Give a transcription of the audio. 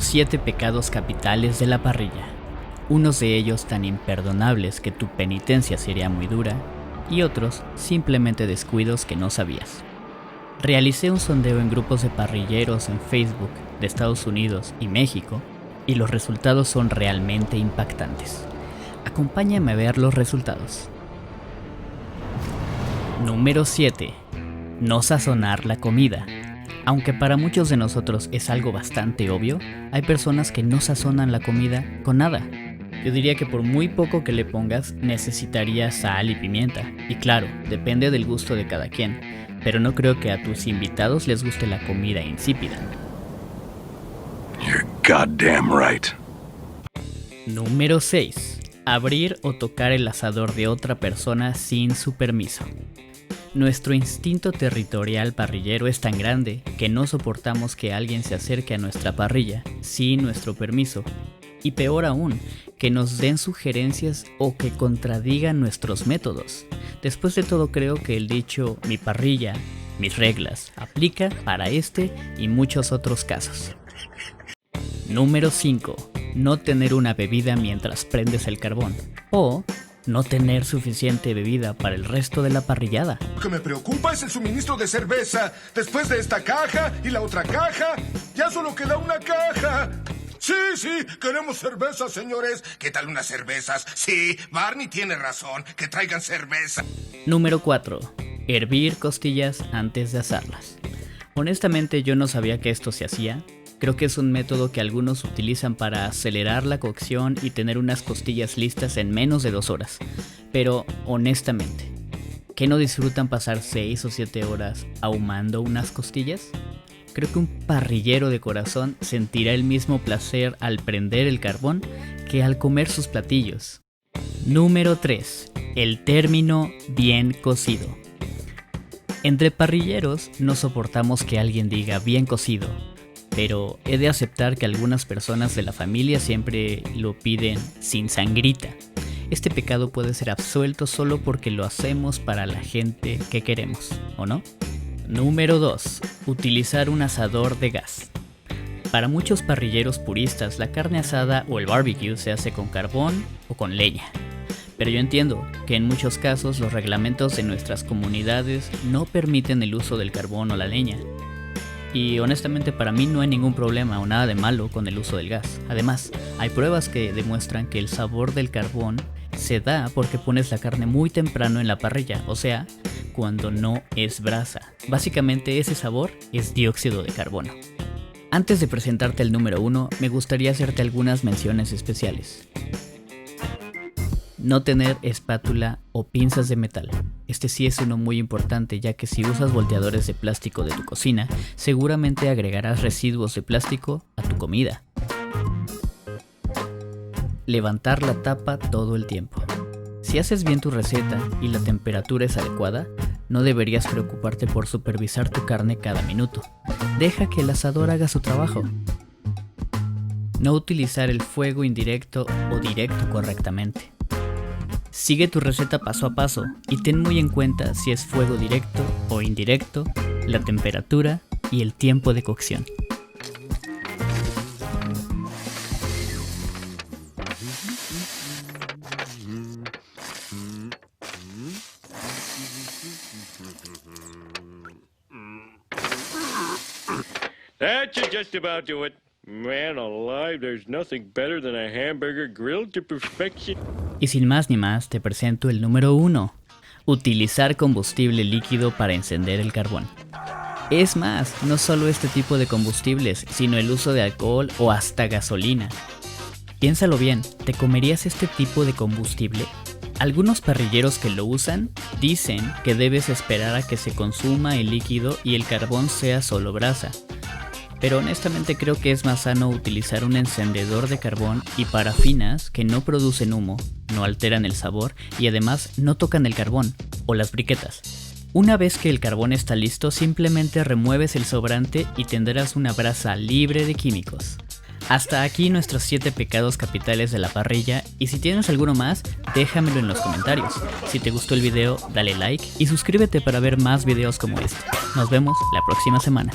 7 pecados capitales de la parrilla. Unos de ellos tan imperdonables que tu penitencia sería muy dura, y otros simplemente descuidos que no sabías. Realicé un sondeo en grupos de parrilleros en Facebook de Estados Unidos y México, y los resultados son realmente impactantes. Acompáñame a ver los resultados. Número 7. No sazonar la comida. Aunque para muchos de nosotros es algo bastante obvio, hay personas que no sazonan la comida con nada. Yo diría que por muy poco que le pongas, necesitarías sal y pimienta. Y claro, depende del gusto de cada quien, pero no creo que a tus invitados les guste la comida insípida. You're goddamn right. Número 6. Abrir o tocar el asador de otra persona sin su permiso. Nuestro instinto territorial parrillero es tan grande que no soportamos que alguien se acerque a nuestra parrilla sin nuestro permiso. Y peor aún, que nos den sugerencias o que contradigan nuestros métodos. Después de todo, creo que el dicho "mi parrilla, mis reglas" aplica para este y muchos otros casos. Número 5. No tener una bebida mientras prendes el carbón. O no tener suficiente bebida para el resto de la parrillada. Lo que me preocupa es el suministro de cerveza. Después de esta caja y la otra caja, ya solo queda una caja. Sí, queremos cervezas, señores. ¿Qué tal unas cervezas? Sí, Barney tiene razón, que traigan cerveza. Número 4. Hervir costillas antes de asarlas. Honestamente yo no sabía que esto se hacía. Creo que es un método que algunos utilizan para acelerar la cocción y tener unas costillas listas en menos de 2 horas. Pero honestamente, ¿qué no disfrutan pasar 6 o 7 horas ahumando unas costillas? Creo que un parrillero de corazón sentirá el mismo placer al prender el carbón que al comer sus platillos. Número 3. El término bien cocido. Entre parrilleros no soportamos que alguien diga bien cocido, pero he de aceptar que algunas personas de la familia siempre lo piden sin sangrita. Este pecado puede ser absuelto solo porque lo hacemos para la gente que queremos, ¿o no? Número 2. Utilizar un asador de gas. Para muchos parrilleros puristas, la carne asada o el barbecue se hace con carbón o con leña. Pero yo entiendo que en muchos casos los reglamentos de nuestras comunidades no permiten el uso del carbón o la leña. Y honestamente para mí no hay ningún problema o nada de malo con el uso del gas. Además, hay pruebas que demuestran que el sabor del carbón se da porque pones la carne muy temprano en la parrilla, o sea, cuando no es brasa. Básicamente ese sabor es dióxido de carbono. Antes de presentarte el número 1, me gustaría hacerte algunas menciones especiales. No tener espátula o pinzas de metal. Este sí es uno muy importante, ya que si usas volteadores de plástico de tu cocina, seguramente agregarás residuos de plástico a tu comida. Levantar la tapa todo el tiempo. Si haces bien tu receta y la temperatura es adecuada, no deberías preocuparte por supervisar tu carne cada minuto. Deja que el asador haga su trabajo. No utilizar el fuego indirecto o directo correctamente. Sigue tu receta paso a paso y ten muy en cuenta si es fuego directo o indirecto, la temperatura y el tiempo de cocción. That should just about do it. Man alive, there's nothing better than a hamburger grilled to perfection. Y sin más ni más, te presento el número 1. Utilizar combustible líquido para encender el carbón. Es más, no solo este tipo de combustibles, sino el uso de alcohol o hasta gasolina. Piénsalo bien, ¿te comerías este tipo de combustible? Algunos parrilleros que lo usan dicen que debes esperar a que se consuma el líquido y el carbón sea solo brasa. Pero honestamente creo que es más sano utilizar un encendedor de carbón y parafinas que no producen humo, no alteran el sabor y además no tocan el carbón o las briquetas. Una vez que el carbón está listo, simplemente remueves el sobrante y tendrás una brasa libre de químicos. Hasta aquí nuestros 7 pecados capitales de la parrilla, y si tienes alguno más, déjamelo en los comentarios. Si te gustó el video, dale like y suscríbete para ver más videos como este. Nos vemos la próxima semana.